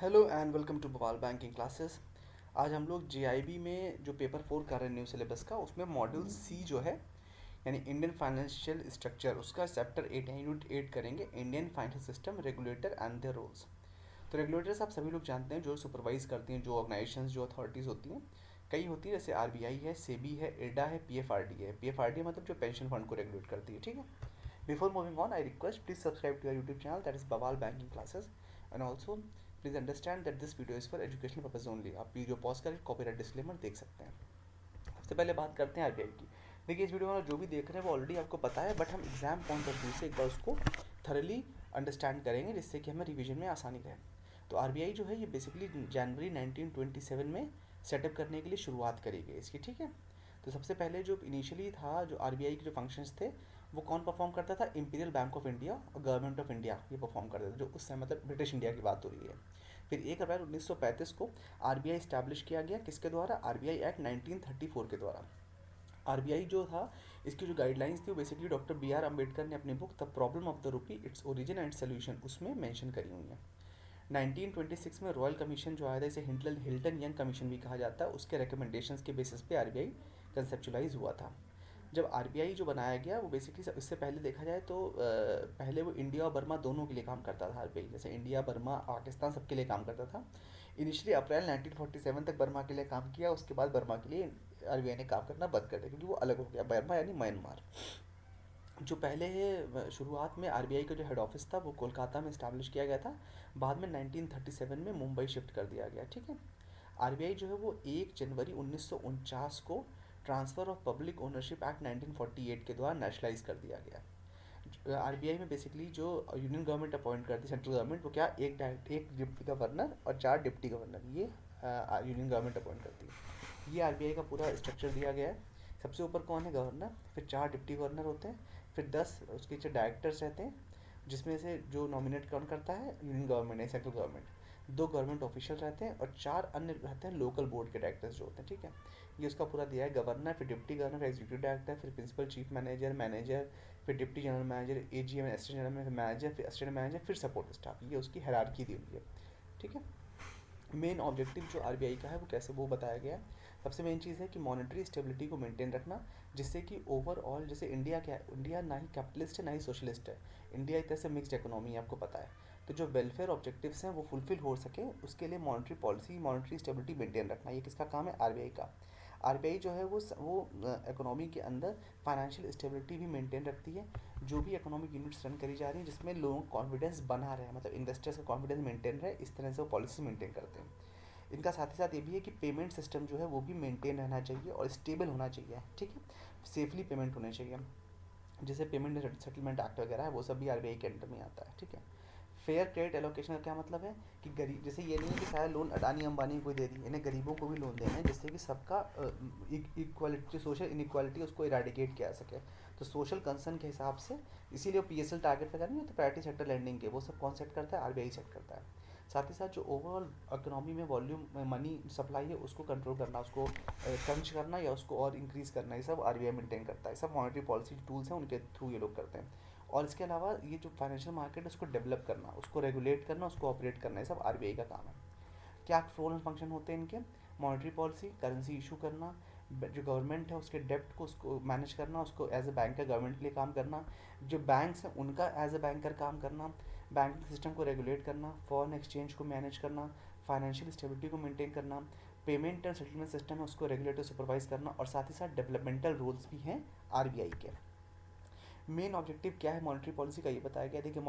Hello and welcome to बवाल banking classes. आज हम लोग जीआईबी में जो पेपर 4 कर रहे हैं न्यू सिलेबस का, उसमें मॉड्यूल सी जो है यानी इंडियन फाइनेंशियल स्ट्रक्चर, उसका चैप्टर 8 है, यूनिट 8 करेंगे, Indian financial system regulator and their roles. तो रेगुलेटर्स आप सभी लोग जानते हैं, जो सुपरवाइज करती हैं, जो ऑर्गेनाइजेशंस, जो अथॉरिटीज़ होती हैं। कई होती है, जैसे आरबीआई है, सेबी है, इरडा है, पीएफआरडी है। पीएफआरडी मतलब जो पेंशन फंड को रेगुलेट करती है, ठीक है। Before moving on, I request please subscribe to our YouTube channel, that is Bawal Banking Classes, and also please understand that this video is for educational purpose only. आप video pause करके copyright disclaimer देख सकते हैं। सबसे पहले बात करते हैं आरबीआई की। देखिए, इस वीडियो में जो भी देख रहे हैं वो ऑलरेडी आपको पता है, बट हम एग्जाम पॉइंट ऑफ व्यू से एक बार उसको थरली अंडरस्टैंड करेंगे, जिससे कि हमें रिवीजन में आसानी रहे। तो आरबीआई जो है ये बेसिकली जनवरी 1927 में सेटअप करने के लिए शुरुआत करी गई इसकी, ठीक है। तो सबसे पहले जो इनिशियली था, जो आरबीआई के जो फंक्शंस थे, वो कौन परफॉर्म करता था? इंपीरियल बैंक ऑफ इंडिया और गवर्नमेंट ऑफ इंडिया ये परफॉर्म करते थे, जो उस समय मतलब ब्रिटिश इंडिया की बात हो रही है। फिर 1 अप्रैल 1935 को आरबीआई इस्टेब्लिश किया गया, किसके द्वारा? आरबीआई एक्ट 1934 के द्वारा। आरबीआई जो था, इसकी जो गाइडलाइंस थी वो basically doctor B R Ambedkar ने अपनी book the problem of the rupee, its origin and solution, उसमें मेंशन करी हुई है। 1926 में रॉयल कमीशन जो आया था, इसे हिल्टन हिल्टन यंग कमीशन भी कहा जाता है, उसके रिकमेंडेशंस के बेसिस पे आरबीआई कंसेप्चुलाइज हुआ था। जब आरबीआई जो बनाया गया, वो बेसिकली इससे पहले देखा जाए तो पहले वो इंडिया और बर्मा दोनों के लिए काम करता था आरबीआई, जैसे इंडिया, बर्मा, पाकिस्तान सबके लिए काम करता था। इनिशियली अप्रैल 1947 तक बर्मा के लिए काम किया, उसके बाद बर्मा के लिए आरबीआई ने काम करना बंद कर दिया, क्योंकि वो अलग हो गया, बर्मा यानी म्यांमार। जो पहले है, शुरुआत में आरबीआई का जो हेड ऑफिस था वो कोलकाता में इस्टेब्लिश किया गया था। बाद में 1937 में मुंबई शिफ्ट कर दिया गया, ठीक है। आरबीआई जो है वो 1 जनवरी 1949 को transfer of public ownership act 1948 के द्वारा नेशनलाइज कर दिया गया। आरबीआई में बेसिकली जो यूनियन गवर्नमेंट अपॉइंट करती है, सेंट्रल गवर्नमेंट, वो क्या, एक डिप्टी गवर्नर और 4 डिप्टी गवर्नर, ये यूनियन गवर्नमेंट अपॉइंट करती है। ये आरबीआई का पूरा स्ट्रक्चर दिया गया है। सबसे ऊपर कौन है? गवर्नर, फिर 4 डिप्टी गवर्नर होते हैं, फिर 10 उसके नीचे डायरेक्टर्स रहते हैं, जिसमें से जो नॉमिनेट कौन करता है? यूनियन गवर्नमेंट है, सेंट्रल गवर्नमेंट। 2 गवर्नमेंट ऑफिशियल रहते हैं और 4 अन्य रहते हैं लोकल बोर्ड के डायरेक्टर्स जो होते हैं, ठीक है। ये उसका पूरा दिया है, गवर्नर, फिर डिप्टी गवर्नर, एग्जीक्यूटिव डायरेक्टर, फिर प्रिंसिपल चीफ मैनेजर, मैनेजर, फिर deputy general manager, AGM assistant general manager, फिर असिस्टेंट मैनेजर, फिर सपोर्ट स्टाफ। ये उसकी हायरार्की दी हुई है, ठीक है। मेन ऑब्जेक्टिव जो आरबीआई का है वो कैसे, वो बताया गया है। सबसे मेन चीज़ है कि मॉनेटरी स्टेबिलिटी को मेंटेन रखना, जिससे कि ओवरऑल, जैसे इंडिया क्या है, इंडिया ना ही कैपिटलिस्ट है ना ही सोशलिस्ट है, इंडिया एक तरह से मिक्सड इकोनॉमी है, आपको पता है। तो जो वेलफेयर ऑब्जेक्टिव्स हैं वो फुलफिल हो सके, उसके लिए monetary policy, monetary stability maintain रखना, ये किसका काम है? आरबीआई का। आरबीआई जो है वो इकोनॉमी के अंदर फाइनेंशियल स्टेबिलिटी भी मेंटेन रखती है। जो भी इकोनॉमिक यूनिट्स रन करी जा रही हैं, जिसमें लोगों को कॉन्फिडेंस बना रहे, मतलब इन्वेस्टर्स का कॉन्फिडेंस मेंटेन रहे, इस तरह से वो पॉलिसी मेंटेन करते हैं। इनका साथ ही साथ ये भी है कि पेमेंट सिस्टम जो है वो भी मेंटेन रहना चाहिए और स्टेबल होना चाहिए, ठीक है। सेफली पेमेंट होने चाहिए, जैसे पेमेंट सेटलमेंट एक्ट वगैरह है, वो सब भी आरबीआई के अंडर में आता है, ठीक है। फेयर क्रेडिट एलोकेशन का क्या मतलब है? कि गरीब, जैसे ये नहीं है कि सारा लोन अडानी अंबानी को दे दी, इन्हें गरीबों को भी लोन देना है, जिससे कि सबका इक्वालिटी, जो सोशल इनइक्वालिटी, उसको इराडिकेट किया जा सके। तो सोशल कंसर्न के हिसाब से, इसीलिए पीएसएल टारगेट वगैरह नहीं होता प्रायोरिटी सेक्टर लैंडिंग के, वो सब कौन सेट करता है? आरबीआई सेट करता है। साथ ही साथ जो ओवरऑल इकोनॉमी में वॉल्यूम मनी सप्लाई है, उसको कंट्रोल करना, उसको क्रंच करना या उसको और इंक्रीज करना, ये सब आरबीआई मेंटेन करता है। सब मॉनेटरी पॉलिसी टूल्स हैं, उनके थ्रू ये लोग करते हैं। और इसके अलावा ये जो फाइनेंशियल मार्केट है, उसको डेवलप करना, उसको रेगुलेट करना, उसको ऑपरेट करना, ये सब आरबीआई का काम है। क्या रोल एंड फंक्शन होते हैं इनके? मॉनेटरी पॉलिसी, करेंसी इशू करना, जो गवर्नमेंट है उसके डेप्ट को, उसको मैनेज करना, उसको एज ए बैंकर गवर्नमेंट के लिए काम करना, जो बैंक्स हैं उनका एज ए बैंकर काम करना, बैंकिंग सिस्टम को रेगुलेट करना, फॉरेन एक्सचेंज को मैनेज करना, फाइनेंशियल स्टेबिलिटी को मेंटेन करना, पेमेंट एंड सेटलमेंट सिस्टम है उसको रेगुलेट और सुपरवाइज करना, और साथ ही साथ डेवलपमेंटल रोल्स भी हैं आरबीआई के। मेन ऑब्जेक्टिव क्या है मॉनेटरी पॉलिसी का, ये बताया गया। देखिए,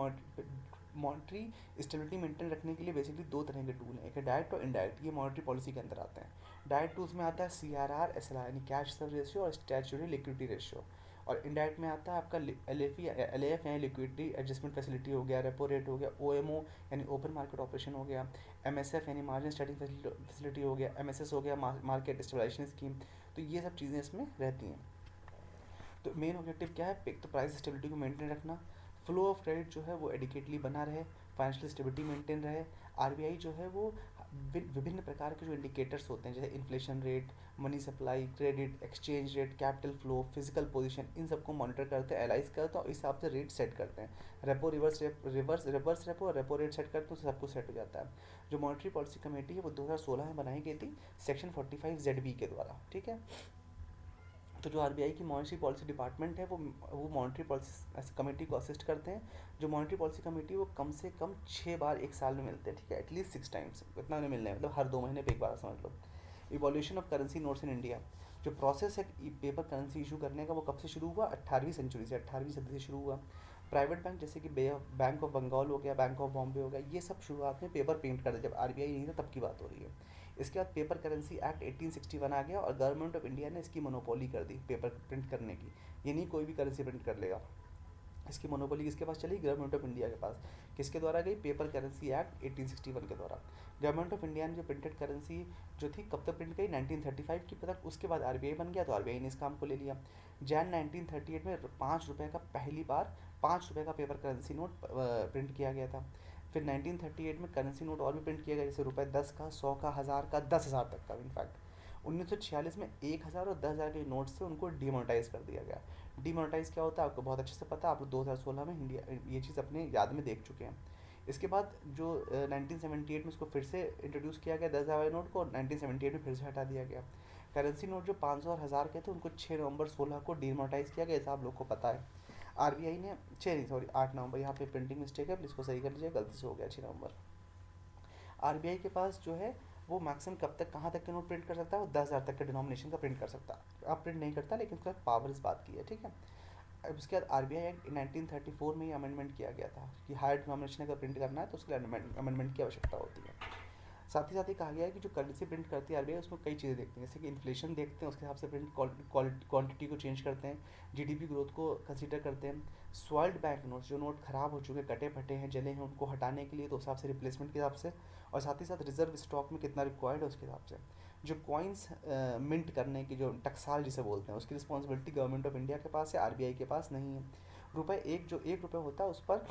मॉनेटरी स्टेबिलिटी मेंटेन रखने के लिए बेसिकली 2 तरह के टूल हैं, एक है डायरेक्ट और इनडायरेक्ट, ये मॉनेटरी पॉलिसी के अंदर आते हैं। डायरेक्ट टूल्स में आता है सीआरआर, एसएलआर यानी कैश रिजर्व रेशियो और स्टैट्यूटरी लिक्विडिटी रेशियो। और इनडायरेक्ट में आता है आपका एलएएफ यानी लिक्विडिटी एडजस्टमेंट फैसिलिटी हो गया, रेपो रेट हो गया, ओएमओ यानी ओपन मार्केट ऑपरेशन हो गया, एमएसएफ यानी मार्जिन स्टैटिंग फैसिलिटी हो गया, एमएसएस हो गया, मार्केट स्टेबलाइजेशन स्कीम। तो ये सब चीज़ें इसमें रहती हैं। तो मेन ऑब्जेक्टिव क्या है? एक तो प्राइस स्टेबिलिटी को मेंटेन रखना, फ्लो ऑफ क्रेडिट जो है वो एडिकेटली बना रहे, फाइनेंशियल स्टेबिलिटी मेंटेन रहे। आरबीआई जो है वो विभिन्न प्रकार के जो इंडिकेटर्स होते हैं, जैसे inflation rate, money supply, credit, exchange rate, capital flow, physical position, इन सबको मॉनिटर करते हैं, एनालाइज करते हैं और इस हिसाब से रेट सेट करते हैं। रेपो, रिवर्स रेपो और रेपो रेट सेट करते हैं, तो सब कुछ सेट हो जाता है। जो मॉनेटरी पॉलिसी कमेटी है वो 2016 में बनाई गई थी सेक्शन 45 ZB के द्वारा, ठीक है। तो जो आरबीआई की मॉनेटरी पॉलिसी डिपार्टमेंट है वो मॉनेटरी पॉलिसी कमेटी को असिस्ट करते हैं। जो मॉनेटरी पॉलिसी कमेटी वो कम से कम 6 बार एक साल में मिलते हैं, ठीक है, एटलीस्ट 6 टाइम्स, इतना उन्हें मिलना है, मतलब हर 2 महीने पे एक बार समझ लो। Evolution of currency notes in India, जो प्रोसेस है पेपर करेंसी इशू करने का वो कब से शुरू हुआ, 18वीं सेंचुरी से, 18वीं सदी से शुरू हुआ। प्राइवेट बैंक जैसे कि बैंक ऑफ बंगाल हो गया, बैंक ऑफ बॉम्बे हो गया, ये सब शुरुआत में पेपर प्रिंट करते जब आरबीआई नहीं था तब की बात हो रही है। इसके बाद पेपर करेंसी एक्ट 1861 आ गया और गवर्नमेंट ऑफ इंडिया ने इसकी मोनोपोली कर दी पेपर प्रिंट करने की। ये नहीं कोई भी करेंसी प्रिंट कर लेगा, इसकी मोनोपोली किसके पास चली, गवर्नमेंट ऑफ इंडिया के पास। किसके द्वारा गई, पेपर करेंसी एक्ट 1861 के द्वारा। गवर्नमेंट ऑफ इंडिया ने जो प्रिंटेड करेंसी जो थी कब तक प्रिंट करी, 1935 की तक। उसके बाद आरबीआई बन गया तो आरबीआई ने इस काम को ले लिया। जैन 1938 में 5 रुपये का पहली बार 5 रुपये का पेपर करेंसी नोट प्रिंट किया गया था। फिर 1938 में करेंसी नोट और भी प्रिंट किया गया, जैसे रुपये 10 का, 100 का, 1000 का, 10,000 तक का। इनफैक्ट 1946 में 1000 और 10,000 के नोट से उनको डिमोनेटाइज कर दिया गया। डिमोनेटाइज क्या होता है आपको बहुत अच्छे से पता है, आप लोग 2016 में इंडिया ये चीज़ अपने याद में देख चुके हैं। इसके बाद जो 1978 में इसको फिर से इंट्रोड्यूस किया गया 10,000 वाले नोट को, 1978 में फिर से हटा दिया गया। करेंसी नोट जो 500 और 1000 के थे उनको 6 नवंबर 16 को डिमोनेटाइज किया गया, ऐसा आप लोग को पता है। आरबीआई ने 6 नहीं सॉरी 8 नवंबर, यहाँ पे प्रिंटिंग मिस्टेक है, इसको सही कर लीजिए, गलती से हो गया 6 नवंबर। आरबीआई के पास जो है वो मैक्सिमम कब तक कहाँ तक के नोट प्रिंट कर सकता है, वो 10,000 तक के डिनोमिनेशन का प्रिंट कर सकता है। अब प्रिंट नहीं करता लेकिन उसका पावर इस बात की है, ठीक है। अब उसके बाद आरबीआई एक्ट 1934 में ही अमेंडमेंट किया गया था कि हायर डिनोमिनेशन अगर प्रिंट करना है तो उसके लिए अमेंडमेंट की आवश्यकता होती है। साथ ही कहा गया है कि जो करेंसी प्रिंट करती है आरबीआई उसमें कई चीज़ें देखते हैं, जैसे कि इन्फ्लेशन देखते हैं, उसके हिसाब से प्रिंट क्वांटिटी को चेंज करते हैं, जीडीपी ग्रोथ को कंसीडर करते हैं। सॉल्ड बैंक नोट्स, जो नोट खराब हो चुके, कटे फटे हैं, जले हैं, उनको हटाने के लिए तो उस हिसाब से रिप्लेसमेंट के हिसाब से, और साथ ही साथ रिजर्व स्टॉक में कितना रिक्वायर्ड है उसके हिसाब से। जो कॉइन्स मिंट करने की जो टकसाल जिसे बोलते हैं उसकी रिस्पॉन्सिबिलिटी गवर्नमेंट ऑफ इंडिया के पास है, आरबीआई के पास नहीं है। रुपये एक जो 1 रुपये होता है उस पर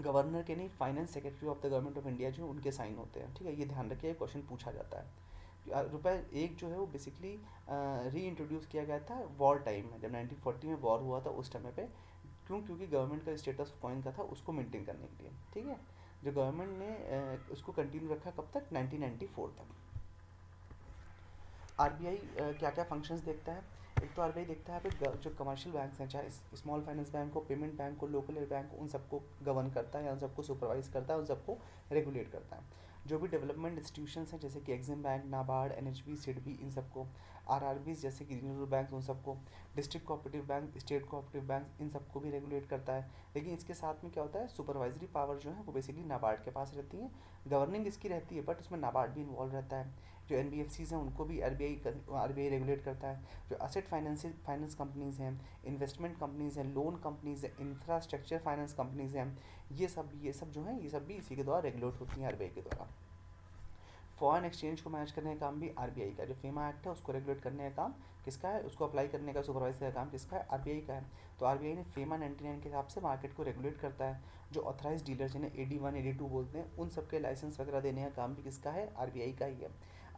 गवर्नर के नहीं, finance secretary of the government of India जो उनके साइन होते हैं, ठीक है, ये ध्यान रखिए, क्वेश्चन पूछा जाता है। रुपये एक जो है वो बेसिकली री इंट्रोड्यूस किया गया था वॉर टाइम में, जब 1940 में वॉर हुआ था उस टाइम पे। क्यों, क्योंकि गवर्नमेंट का स्टेटस कॉइन का था उसको मेंटेन करने के लिए, ठीक है। जो गवर्नमेंट ने उसको कंटिन्यू रखा कब तक, 1994 तक। आरबीआई क्या क्या फंक्शंस देखता है, एक तो आरबीआई देखता है पे जो कमर्शियल बैंक्स हैं, चाहे स्मॉल फाइनेंस बैंक हो, पेमेंट बैंक हो, लोकल बैंक हो, उन सबको गवर्न करता है या उन सबको सुपरवाइज करता है, उन सबको रेगुलेट करता है। जो भी डेवलपमेंट इंस्टीट्यूशंस हैं जैसे कि EXIM bank, NABARD, NHB, SIDBI, इन सबको, आरआरबी जैसे कि रीजनल बैंक, उन सबको, district cooperative bank, state cooperative bank, इन सबको भी रेगुलेट करता है। लेकिन इसके साथ में क्या होता है, सुपरवाइजरी पावर जो है वो बेसिकली नाबार्ड के पास रहती है, गवर्निंग इसकी रहती है, बट उसमें नाबार्ड भी इन्वॉल्व रहता है। जो एनबीएफसीज हैं उनको भी आरबीआई रेगुलेट करता है। जो एसेट फाइनेंस कंपनीज हैं, इन्वेस्टमेंट कंपनीज हैं, लोन कंपनीज हैं, इंफ्रास्ट्रक्चर फाइनेंस कंपनीज हैं, ये सब जो हैं ये सब भी इसी के द्वारा रेगुलेट होती हैं आरबीआई के द्वारा। फॉरेन एक्सचेंज को मैनेज करने का काम भी आरबीआई का, जो फेमा एक्ट है उसको रेगुलेट करने का काम किसका है, उसको अप्लाई करने का, सुपरवाइज करने का काम किसका है, आरबीआई का है। तो आरबीआई ने फेमा 99 के हिसाब से मार्केट को रेगुलेट करता है। जो ऑथराइज डीलर जिन्हें AD1 AD2 बोलते हैं उन सबके लाइसेंस वगैरह देने का काम भी किसका है, आरबीआई का ही है।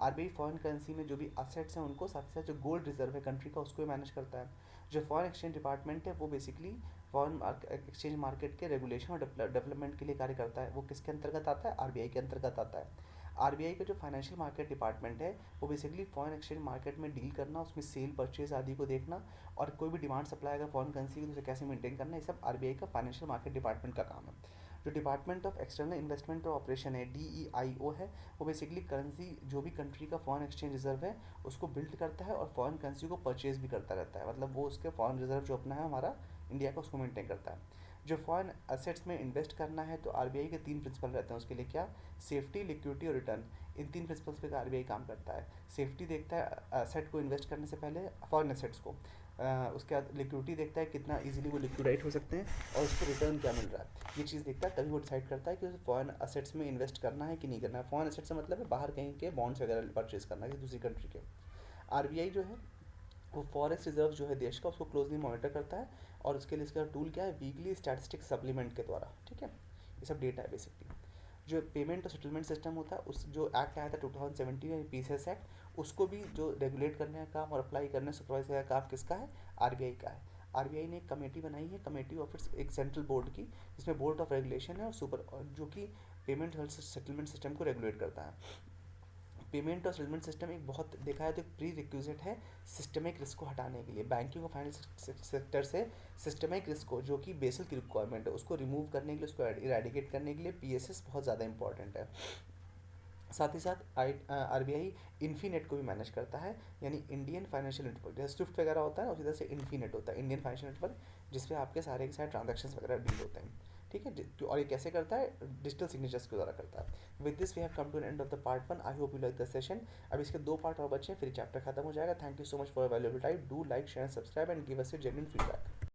आरबीआई फॉरेन करेंसी में जो भी असेट्स हैं उनको, साथ ही साथ जो गोल्ड रिजर्व है कंट्री का उसको मैनेज करता है। जो फॉरेन एक्सचेंज डिपार्टमेंट है वो बेसिकली फॉरेन एक्सचेंज मार्केट के रेगुलेशन और डेवलपमेंट के लिए कार्य करता है। वो किसके अंतर्गत आता है, आरबीआई के अंतर्गत आता है। आरबीआई का जो फाइनेंशियल मार्केट डिपार्टमेंट है वो बेसिकली फॉरेन एक्सचेंज मार्केट में डील करना, उसमें सेल परचेज आदि को देखना, और कोई भी डिमांड सप्लाई अगर फॉरेन करेंसी की तो उसे कैसे मेंटेन करना, ये सब आरबीआई का फाइनेंशियल मार्केट डिपार्टमेंट का काम है। जो डिपार्टमेंट ऑफ एक्सटर्नल इन्वेस्टमेंट और ऑपरेशन है, DEIO है, वो बेसिकली करेंसी जो भी कंट्री का फॉरेन एक्सचेंज रिजर्व है उसको बिल्ड करता है और फॉरेन करेंसी को परचेज भी करता रहता है, मतलब वो उसके फॉरेन रिजर्व जो अपना है हमारा इंडिया का उसको मेंटेन करता है। जो फॉरेन एसेट्स में इन्वेस्ट करना है तो आरबीआई के 3 प्रिंसिपल रहते हैं उसके लिए, क्या, सेफ्टी, लिक्विडिटी और रिटर्न। इन 3 प्रिंसिपल्स पे आरबीआई काम करता है। सेफ्टी देखता है एसेट को इन्वेस्ट करने से पहले, फॉरेन एसेट्स को, उसके बाद लिक्विडिटी देखता है कितना इजीली वो लिक्विडेट हो सकते हैं, और उसको रिटर्न क्या मिल रहा है ये चीज़ देखता है, तभी वो डिसाइड करता है कि उसे फॉरेन एसेट्स में इन्वेस्ट करना है कि नहीं करना है। फॉरेन एसेट्स से मतलब है बाहर कहीं के बॉन्ड्स वगैरह परचेज करना है दूसरी कंट्री के। आरबीआई जो है वो फॉरेक्स रिजर्व जो है देश का उसको क्लोजली मॉनिटर करता है, और उसके लिए इसका टूल क्या है, वीकली स्टैटिस्टिक्स सप्लीमेंट के द्वारा, ठीक है। ये सब डेटा है बेसिकली। जो पेमेंट और सेटलमेंट सिस्टम होता है, उस जो एक्ट आया था 2017 में, पीसीएस एक्ट, उसको भी जो रेगुलेट करने का काम और अप्लाई करने सुपरवाइज करने का काम किसका है? आरबीआई का है। आरबीआई ने एक कमेटी बनाई है, कमेटी ऑफ इट्स एक सेंट्रल बोर्ड की, जिसमें बोर्ड ऑफ रेगुलेशन है और सुपर, जो कि पेमेंट और सेटलमेंट सिस्टम को रेगुलेट करता है। पेमेंट और सेटलमेंट सिस्टम एक बहुत देखा है तो एक प्री रिक्विजिट है सिस्टमिक रिस्क को हटाने के लिए। बैंकिंग और फाइनेंस सेक्टर से सिस्टमिक रिस्क को, जो कि बेसिक की रिक्वायरमेंट है, उसको रिमूव करने के लिए, उसको इरेडिकेट करने के लिए पीएसएस बहुत ज़्यादा इंपॉर्टेंट है। साथ ही साथ आरबीआई इन्फीनेट को भी मैनेज करता है, यानी इंडियन फाइनेंशियल नेटवर्क, जैसे स्विफ्ट वगैरह होता है, उसी तरह से इन्फीनेट होता है, इंडियन फाइनेंशियल नेटवर्क, जिसपे आपके सारे के सारे ट्रांजेक्शन वगैरह डील होते हैं। ठीक है, और ये कैसे करता है? डिजिटल सिग्नेचर्स के द्वारा करता है। With this we have come to an end of the part 1। I hope you like the session. अब इसके 2 पार्ट और बचे हैं, फिर चैप्टर खत्म हो जाएगा। Thank you so much for valuable time. Do like, share and subscribe and give us your genuine feedback.